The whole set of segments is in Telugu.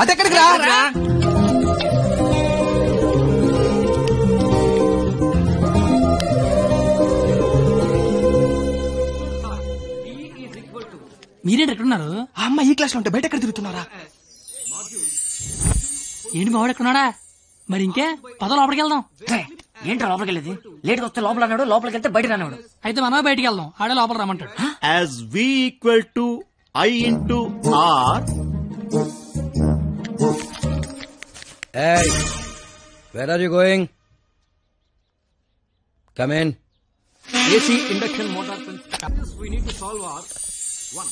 అదెక్కడికి రా? మీరేంటి ఎక్కడున్నారు? ఆ అమ్మ ఈ క్లాస్ లో ఉంటే బయట ఎక్కడ తిరుగుతున్నారా? ఏంటి మావాడు ఎక్కడున్నాడా? మరి ఇంకే పద లోపలికి వెళ్దాం. ఏంట్రా లోపలికి వెళ్ళేది? లేట్ వస్తే లోపల అన్నాడు, లోపలికి వెళ్తే బయట అన్నాడు. అయితే మనమే బయటికి వెళ్దాం, ఆడే లోపల రమ్మంటాడు. As V equal to I into R. Hey, where are you going? Come in. AC induction motor principle. We need to solve our one.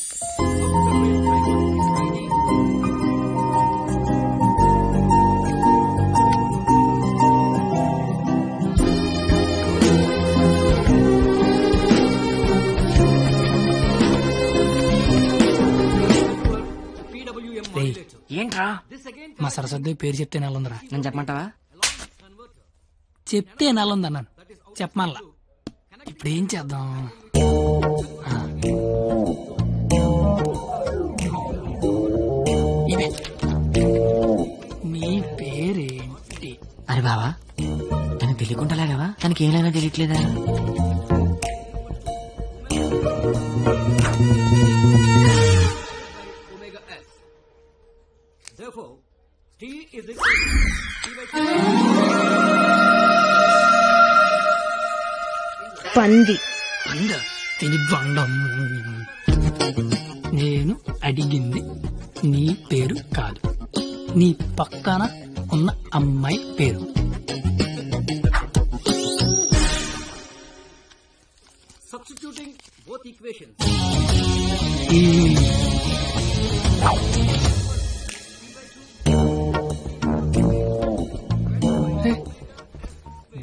ఏంట్రా? మా సరస్వతి పేరు చెప్తే నెలందరా? నేను చెప్పమంటావా? చెప్తే నెలంది అన్నాను, చెప్పమల్లా. ఇప్పుడు ఏం చేద్దాం? ఇదే నీ పేరేంటి? అరే బావా, తనకు తెలియకుండా లాగావా? తనకి ఏమైనా తెలియట్లేదా? పంది తిని బండం. నేను అడిగింది నీ పేరు కాదు, నీ పక్కన ఉన్న అమ్మాయి పేరు. Substituting both equations.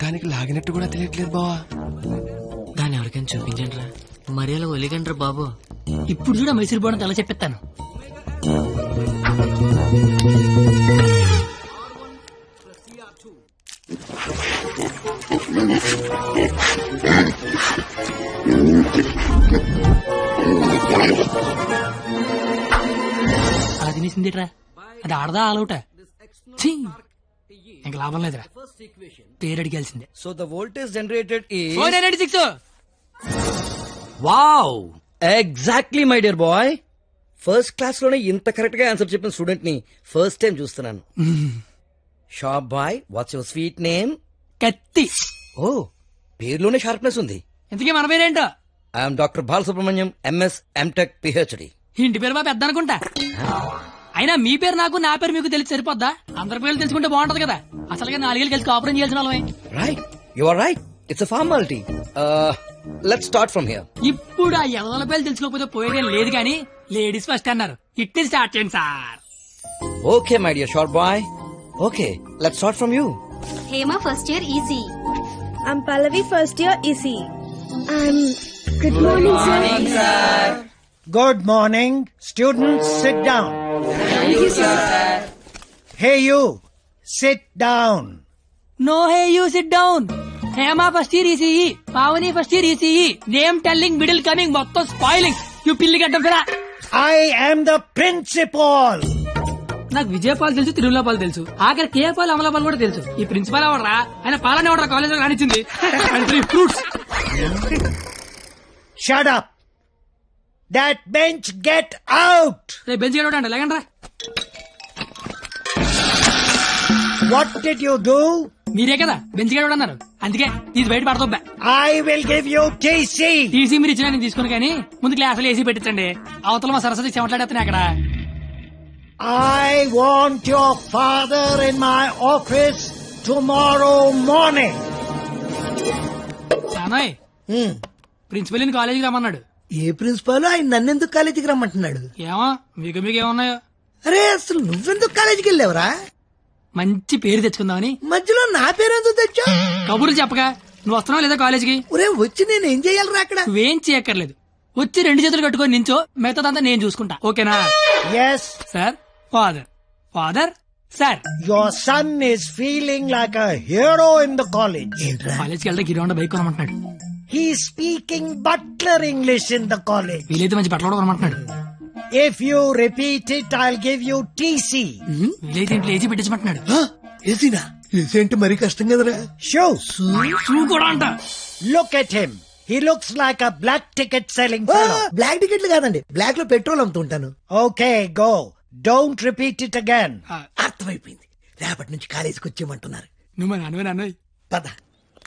దానికి లాగినట్టు కూడా తెలియట్లేదు బావా. దాన్ని ఎవరికైనా చూపించండి రా, మరి అలా ఒలిగండ్రా బాబు. ఇప్పుడు కూడా మైసూర్ బోర్డు ఎలా చెప్పిస్తాను. అలా తినేసిందిట్రా, అది ఆడదా ఆలౌట? ఇంకా లాభం లేదురా, పేరు అడిగాల్సిందే. So the voltage generated is 496. Wow! Exactly, my dear boy. First class లోనే ఇంత కరెక్ట్ గా ఆన్సర్ చెప్పిన స్టూడెంట్ ని ఫస్ట్ టైం చూస్తున్నాను. Sharp boy, what's your sweet name? కత్తి. ఓ, పేరులోనే షార్ప్నెస్ ఉంది. ఇంతకీ మన పేరేంటో? I'm doctor Balasubrahmanyam, MS, MTech, PhD. ఇంటి పేరు బాబు పెద్ద అనుకుంటా. అయినా మీ పేరు నాకు, నా పేరు మీకు తెలిసి సరిపోద్దా? అందరి పేర్లు తెలుసుకుంటే బాగుంటది కదా. అసలుగా 4 ఏళ్ళు కలిసి కాపురం చేయాల్సిన వాళ్ళమే. Right, you are right. It's a formality. Let's start from here. ఇప్పుడు ఆ ఎవరి పేర్లు తెలుసుకోకపోతే పోయేదేం లేదు కానీ లేడీస్ ఫస్ట్ అన్నారు, ఇట్టే స్టార్ట్ చేయండి sir. Okay my dear short boy. Okay, let's start from you. Hema first year EC. I'm Pallavi first year EC. I'm good morning sir. Good morning. Students, sit down. Thank you sir. Hey you, sit down. No hey you sit down. Hema first year ECE, Pavani first year ECE. Name telling, middle coming, మొత్తం స్పాయిలింగ్. యూ పిల్లి గడ్డం ఫిరా. I am the principal. నాకు విజయపాల్ తెలుసు, తిరుమలపాల్ తెలుసు, ఆఖరి కేపాల్, అమలాపాల్ కూడా తెలుసు. ఈ ప్రిన్సిపాల్ ఎవడరా? ఆయన పాలన ఎవడరా కాలేజ్ లో రానిచ్చింది? Fruits. Shut up. That bench, get out. రేపు బెంచ్ గడవడండి, లేకండి రా. What did you do? మీరే కదా బెంచ్ గడవడన్నారు, అందుకే తీసి బయట పడతా. I will give you TC. TC మీరు ఇచ్చినా నేను తీసుకుని, కానీ ముందు క్లాసులు ఏసీ పెట్టించండి. అవతల మా సరస్వతి చెమట్లాడేస్తాను అక్కడ. I want your father in my office tomorrow morning. నానోయ్, ప్రిన్సిపల్ కాలేజీకి రమ్మన్నాడు. ఏ ప్రిన్సిపాల్ ఆయన నన్నెందుకు కాలేజీకి రమ్మంటున్నాడు? ఏమో మీకు ఏమన్నాయో. అరే అసలు నువ్వెందుకు కాలేజీకి వెళ్ళావురా? మంచి పేరు తెచ్చుకుందామని. మధ్యలో నా పేరు ఎందుకు తెచ్చా? కబుర్లు చెప్పగా నువ్వు వస్తున్నావు లేదా కాలేజీకి? ఒరే వచ్చి నేను ఏం చెయ్యాలరా అక్కడ? నువ్వేం చేయక్కర్లేదు, వచ్చి 2 చేతులు కట్టుకొని నించో, మిగతాదంతా నేను చూసుకుంటా, ఓకేనా? Yes. Sir, father, father, sir. Your son is feeling like a hero in the college. కాలేజ్కి వెళ్తే గిరౌండ్ బైక్ కొనమంటున్నాడు. He's speaking butler English in the college. వీలైతే మంచి బట్టలు కూడా కొనమంటున్నాడు. If you repeat it, I'll give you TC. Village ఇంట్లో ఏజీ పెట్టించమంటున్నాడు. ఏసీనా? ఏసీ అంటే మరీ కష్టం కదరా. Shoes. షూ కూడా అంట. Look at him. He looks like a black ticket selling fellow. Black టికెట్లు కాదండి, బ్లాక్ లో పెట్రోల్ అమ్ముతుంటాను. Okay, go. Don't repeat it again. అర్థమైపోయింది. రేపటి నుంచి కాలేజీకి వచ్చేయమంటున్నారు. నువ్వు మా నాన్నవే పద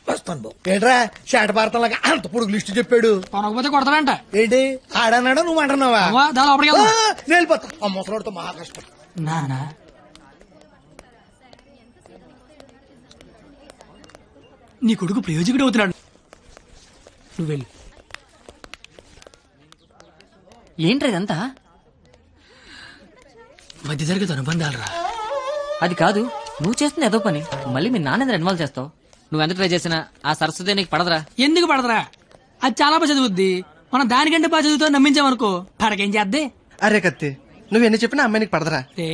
వస్తాను బాబు. ఏంట్రా షాట్ భారతంలాగా అంత పొడుగు లిస్టు చెప్పాడు. కొనకపోతే కొడతాడంట. ఏంటి ఆడన్నాడా నువ్వు అంటున్నావా? దాని లోపలికి వెళ్దాం. వెళ్ళిపోతా. ఆ ముసలాడితో మహా కష్టం. నానా నీ కొడుకు ప్రయోజకుడు అవుతున్నాడు. నువ్వు వెళ్ళు. ఏంట్రా ఇదంతా? మధ్య జరిగే అనుబంధాలు రా. అది కాదు, నువ్వు చేస్తున్న ఏదో పని మళ్ళీ మీ నాన్న ఇన్వాల్వ్ చేస్తావు. నువ్వు ఎంత ట్రై చేసినా ఆ సరస్వతి నీకు పడదురా. ఎందుకు పడదరా? అది చాలా బాగా చదువుద్ది. మనం దానికంటే బాగా చదువుతో నమ్మించామనుకో పడకేం చేద్దే. అరే కత్తి, నువ్వు ఎన్ని చెప్పినా అమ్మాయికి పడదరా. రే,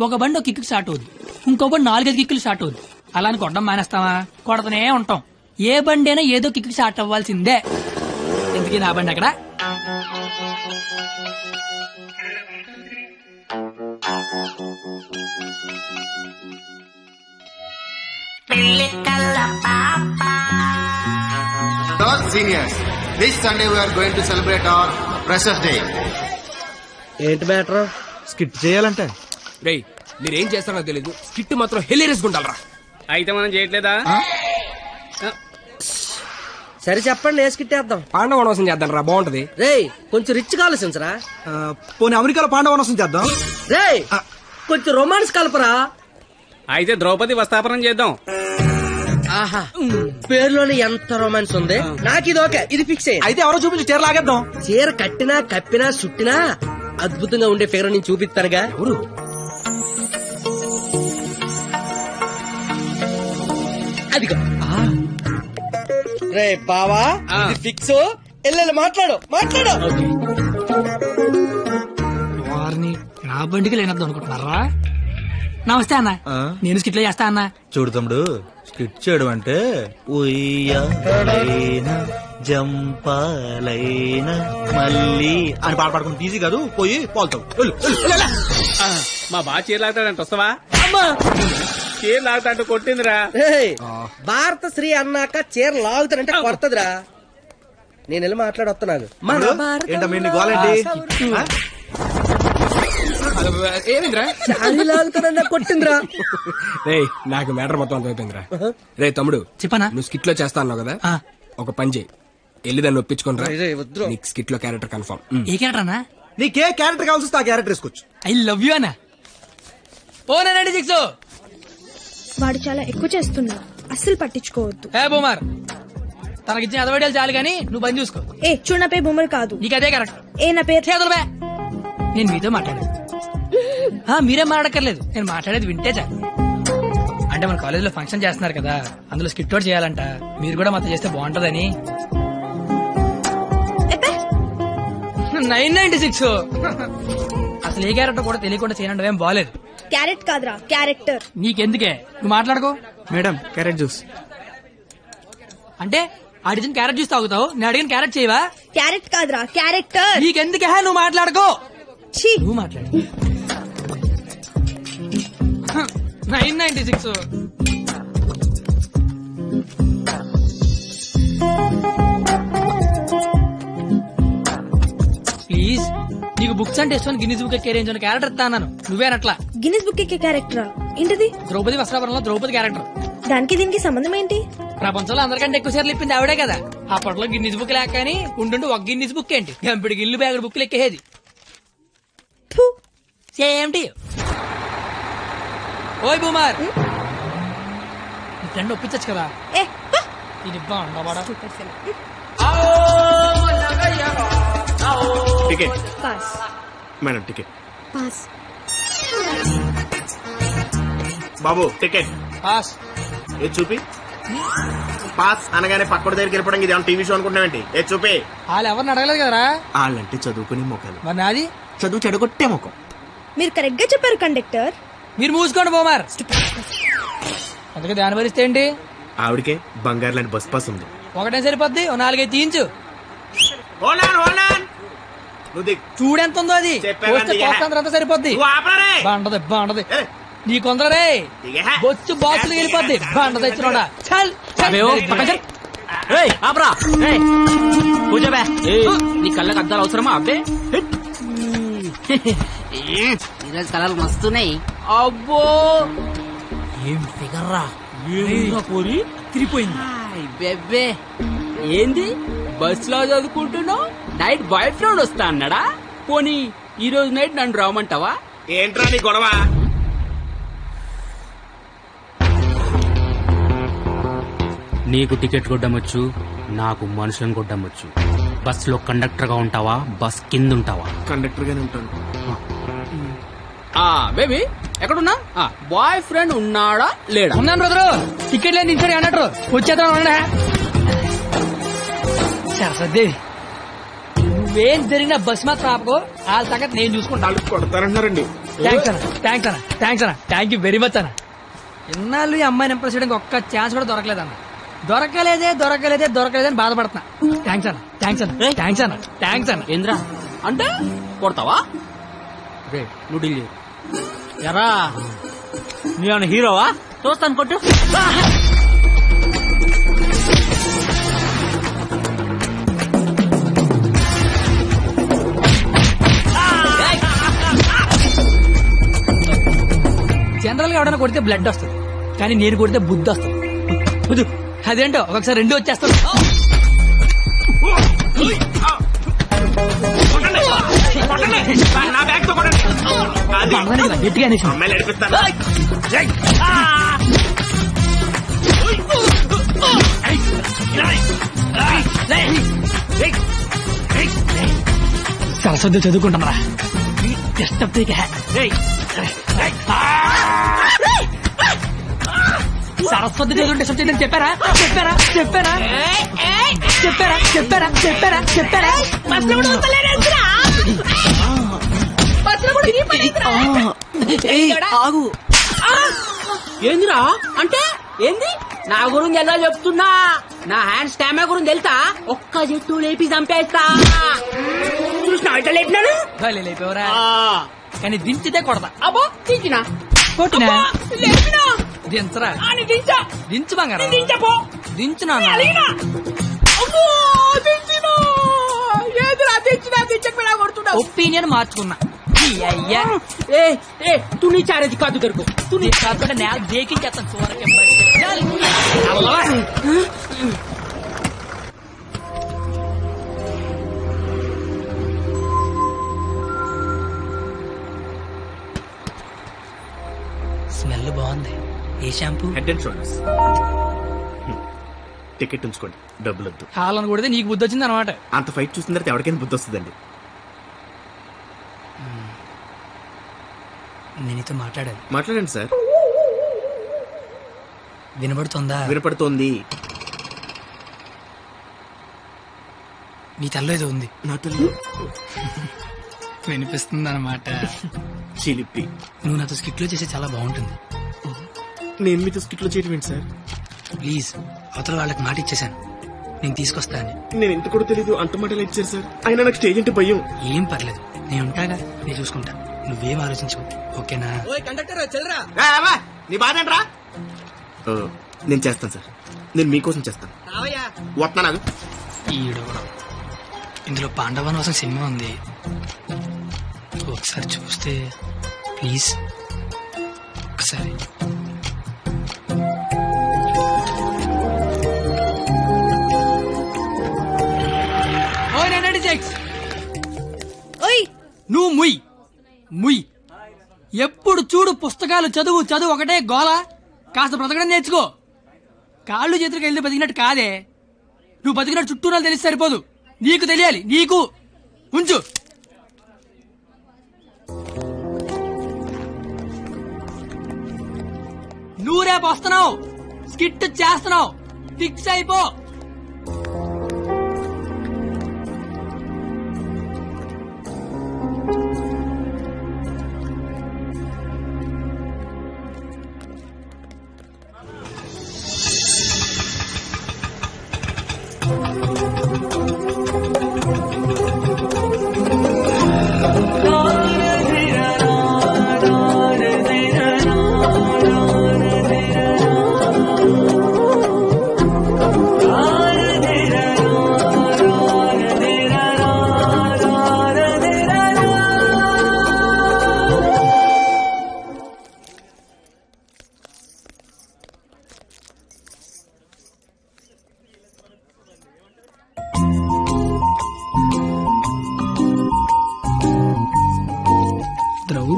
ఒక బండి ఒక కిక్కు స్టార్ట్ అవుద్ది, ఇంకో బండి 4-5 కిక్కులు స్టార్ట్ అవుద్ది. అలా అని కొట్టడం మానేస్తావా? కొడతనే ఉంటాం. ఏ బండి అయినా ఏదో కిక్కు స్టార్ట్ అవ్వాల్సిందే. ఎందుకు నా బండి అక్కడ? Seniors, this Sunday we are going to celebrate our Freshers Day. ఏంటి మ్యాటర్? స్కిట్ చేయాలంటే రేయ్, మీరేం చేస్తారో తెలీదు, స్కిట్ మాత్రం హిలేరియస్ గుండాలరా. అయితే మనం చేయట్లేదా? సరే చెప్పండి, ఏ స్కిట్ వేద్దాం? పాండవ వనవాసం చేద్దాం రా, బాగుంటది. రేయ్ కొంచెం రిచ్ కావాల్సిందిరా. పోనీ అమెరికాలో పాండవ వనవాసం చేద్దాం. రేయ్ కొంచెం రొమాన్స్ కలపరా. అయితే ద్రౌపది వస్తాపనం చేద్దాం. ఆహా, పేరులోనే ఎంత రొమాన్స్ ఉంది. నాకు ఇది ఓకే, ఇది ఫిక్స్ అయ్యి. అయితే ఎవరో చూపించి చీర లాగేద్దాం. చీర కట్టినా కప్పినా చుట్టినా అద్భుతంగా ఉండే ఫిగర్ నేను చూపిస్తానుగా. ఎవరు? అదిగో రే బావా, ఇది ఫిక్స్. ఎల్లెల్లి మాట్లాడు. వారిని నా బండికి లేనద్దు అనుకుంటున్నారా? నమస్తే అన్న, నేను స్కిట్లో చేస్తా అన్న. చూడు తమ్ముడు, స్కిట్ చేయడం అంటే ఉయ్యాలైనా జంపాలైనా మళ్ళీ అని పాట పాడుకుంటే ఈజీ కాదు. పోయి పోల్తావు. మా బాగా చీర లాగుతాడంట, వస్తావా? చీర లాగుతాంటూ కొట్టిందిరా. భారత శ్రీ అన్నాక చీర లాగుతానంటే కొడతదిరా. నేను వెళ్ళి మాట్లాడొస్తున్నాను. ఏంటమ్మా గోలండి? ఏమిందిరా? అది లాగుతానన్నా కొట్టిందిరా. రే, నాకు మ్యాటర్ మొత్తం అర్థమైపోయిందిరా. రే తమ్ముడు, చెప్పనా? నువ్వు స్కిట్ లో చేస్తా అన్నావు కదా, ఒక పని చేయి, వెళ్ళి దాన్ని ఒప్పించుకుంటా. నీకు స్కిట్ లో క్యారెక్టర్ కన్ఫర్మ్. ఏ క్యారెక్టర్ అన్నా? నీకే క్యారెక్టర్ కావాల్సి వస్తే ఆ క్యారెక్టర్ వేసుకోవచ్చు. ఐ లవ్ యూ అన్నా. ఓ 96 వాడు చాలా ఎక్కువ చేస్తున్నా, అస్సలు పట్టించుకోవద్దు. హే బూమర్, తనకిచ్చిన అదవడాలు చాలు గానీ నువ్వు పని చూసుకో. ఏ చూడు, నా పేరు బొమ్మలు కాదు. నీకు అదే కరెక్ట్. ఏ నా పేరు చేతులు బే. నేను మీతో మాట్లాడేది మీరేం మాట్లాడక్కర్లేదు, నేను మాట్లాడేది వింటే చాలు. అంటే మన కాలేజ్ లో ఫంక్షన్ చేస్తున్నారు కదా, అందులో స్కిట్ అవుట్ చేయాలంట. మీరు కూడా మాతో చేస్తే బాగుంటదని. 996 అసలు ఏ క్యారెక్టర్ కూడా తెలియకుండా చేయడం ఏం బాలేదు. క్యారెట్ కాదురా, క్యారెక్టర్. నీకెందుకే, నువ్వు మాట్లాడుకో. మేడం క్యారెట్ జ్యూస్ అంటే అడిగిన క్యారెట్ జ్యూస్ తాగుతావు, నేను అడిగిన క్యారెట్ చేయవా? క్యారెట్ కాదురా, క్యారెక్టర్. నీకెందుకే, నువ్వు మాట్లాడుకో. నువ్వు మాట్లాడు. 996 ప్లీజ్. నీకు బుక్స్ అంటే ఇష్టం, గిన్నీస్ బుక్ ఎక్కే రేంజ్ క్యారెక్టర్ ఇస్తాను. నువ్వేనట్లా. గిన్నిస్ బుక్ ఎక్కే క్యారెక్టరా? ఏంటిది? ద్రౌపది వస్త్రాపురంలో ద్రౌపది క్యారెక్టర్. దానికి దీనికి సంబంధం ఏంటి? ప్రపంచంలో అందరికంటే ఎక్కువ సార్లు ఇప్పింది ఆవిడే కదా. అప్పట్లో గిన్నీస్ బుక్ లేక కానీ ఉండుండి ఒక గిన్నీస్ బుక్ ఏంటి, గంపిడి గిల్లు బ్యాగుడు బుక్లు ఎక్కేది. Same to you. ఓయ్ బూమర్, నీ ఫ్రెండ్ ఒప్పించచ్చు కదా. ఇది బాగుండవాడా? Ticket pass. Madam ticket. Pass. బాబు టికెట్. పాస్. ఏ చూపి. పాస్ అనగానే పక్కన దగ్గరికి వెళ్ళిపోవడం ఇది టీవీ షో అనుకుంటున్నావేంటి? ఏ చూపి. వాళ్ళు ఎవరిని అడగలేదు కదరా. వాళ్ళంటే చదువుకునే మొక్కలు, మరి నాది చదువు చెడగొట్టే మొక్కం. మీరు కరెక్ట్ గా చెప్పారు కండక్టర్. మీరు మూసుకోండి బోమార్. అందుకే దాని భరిస్తే ఏంటి? ఆవిడకే బంగారు లాంటి బస్ పాస్ ఉంది. ఒకటే సరిపోద్ది, 4-5 తీయించు. నువ్వు దిగు. చూడెంత ఉందో అది చెప్పాను పోస్తే దిగే. పోస్తంతా సరిపోద్ది. నువ్వు ఆపరా రే. బాగుంటది ఏ. నీ కొందరే దిగే. బొచ్చు బాక్సులు వెళ్ళిపోద్ది. బాండ తెచ్చినోడా చల్ కూర్చోబే. నీ కళ్ళకి అద్దాలు అవసరమా అబ్బే? ఈరోజు కలర్లు మస్తున్నాయి. అబ్బో ఏం ఫిగర్ రా పోరి తిరిగిపోయింది. బెబ్బే ఏంది బస్ లో చదువుకుంటున్నావు? నైట్ బాయ్ ఫ్రెండ్ వస్తా అన్నాడా? పోనీ ఈ రోజు నైట్ నన్ను రావమంటావా? ఏంట్రా నీ గొడవ? నీకు టికెట్ కొట్టమొచ్చు, నాకు మనుషులను కొట్టమొచ్చు. బస్ లో కండక్టర్ గా ఉంటావా, బస్ కింద ఉంటావా? కండక్టర్ గానే ఉంటాను. బేబీ ఎక్కడున్నా? బాయ్ ఫ్రెండ్ ఉన్నాడా లేడా? ఉన్నాను బ్రదరు. టికెట్ లేని దించాడు అన్నట్టు వచ్చేద్దాం. సరస్వదేవి నువ్వేం జరిగినా బస్ మాత్రం ఆపకో. వాళ్ళ సంగతి నేను చూసుకుంటాను. కొడతారన్నారండి. థ్యాంక్ యూ వెరీ మచ్ అన్న. ఇన్నాళ్ళు ఈ అమ్మాయిని ఇంప్రెస్ చేయడానికి ఒక్క ఛాన్స్ కూడా దొరకలేదన్న. దొరకలేదని బాధపడుతున్నా. థ్యాంక్స్ అన్న. ఏంద్రా అంటే కొడతావా? నువ్వు డీల్ ఎరా నీ హీరోవా? చూస్తాను కొట్టు. జనరల్ గా ఎవడైనా కొడితే బ్లడ్ వస్తుంది, కానీ నేను కొడితే బుద్ధి వస్తుంది. అదేంటో ఒకసారి రెండు వచ్చేస్తాను. గట్టిగా అమ్మాయిలు నడిపిస్తాను. సరస్వతి చదువుకుంటామరా. సరస్వతి చదువుకుంటే డిస్టర్బ్ చెప్పారా? ఆగు. ఏందిరా అంటే ఏంది? నా గురించి ఎలా చెప్తున్నా? నా హ్యాండ్ స్టామినా గురించి తెలుసా? ఒక్క చెట్టు లేపి చంపేస్తా. చూసినా ఇట్లా లేపినాను. లేపేవరా? కానీ దించితే కొడతా. అబ్బో దించినా కొట్టినా లేపినా దించరా? దించు బంగారం. దించునా? ఒపీనియన్ మార్చుకున్నా. అయ్యా తు నీ చారేది కాదు దొరుకు. కాకుండా నేల దేకించేస్తాను. స్మెల్ బాగుంది. ఏ shampoo? Head and Shoulders. Ticket ఉంచుకోండి, డబ్బులు వద్దు. హాలను కొడితే నీకు బుద్ధి వచ్చింది అనమాట. అంత ఫైట్ చూసిన తర్వాత ఎవరికైనా బుద్ధి వస్తుందండి. నేనితో మాట్లాడండి సార్. వినపడుతుందా? వినపడుతోంది. నీ తల్లో ఏదో ఉంది. నా తల్లి వినిపిస్తుంది అనమాట. చిలిపి. నువ్వు నాతో స్కిట్ లో చేస్తే చాలా బాగుంటుంది. నేను మీతో స్కిట్ లో చేయడం ఏంటి సార్? ప్లీజ్, అవతల వాళ్ళకి మాట ఇచ్చేసాను, నేను తీసుకొస్తా అని. నేను ఎంత కూడా తెలీదు, అంత మాటలు ఇచ్చారు సార్. అయినా నాకు స్టేజ్ అంటే భయం. ఏం పర్లేదు, నేను ఉంటాగా, నేను చూసుకుంటా. నువ్వేం ఆలోచించు, ఓకేనా? నీ బాధ ఏంట్రా? నేను చేస్తాను సార్, నేను మీకోసం చేస్తాను. వస్తున్నాను. ఈడు ఇందులో పాండవనవసం సినిమా ఉంది, ఒకసారి చూస్తే ప్లీజ్. ఒకసారి నువ్వు ముయ్. ఎప్పుడు చూడు పుస్తకాలు చదువు ఒకటే గోల. కాస్త బ్రతకడం నేర్చుకో. కాళ్ళు చేతులకు వెళ్తే బతికినట్టు కాదే. నువ్వు బతికినట్టు చుట్టూ నాకు తెలిసి సరిపోదు, నీకు తెలియాలి. నీకు ఉంచు. నువ్వు రేపు వస్తున్నావు, స్కిట్ చేస్తున్నావు, ఫిక్స్ అయిపో.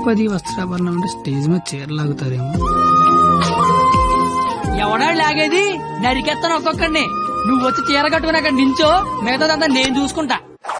ద్రౌపది వస్త్రాభరణం అంటే స్టేజ్ మీద చీరలాగుతారేమో. ఎవడా లాగేది? నరికెత్తాను ఒక్కొక్కడిని. నువ్వు వచ్చి చీర కట్టుకుని అక్కడ నించో, మిగతాదంతా నేను చూసుకుంటా.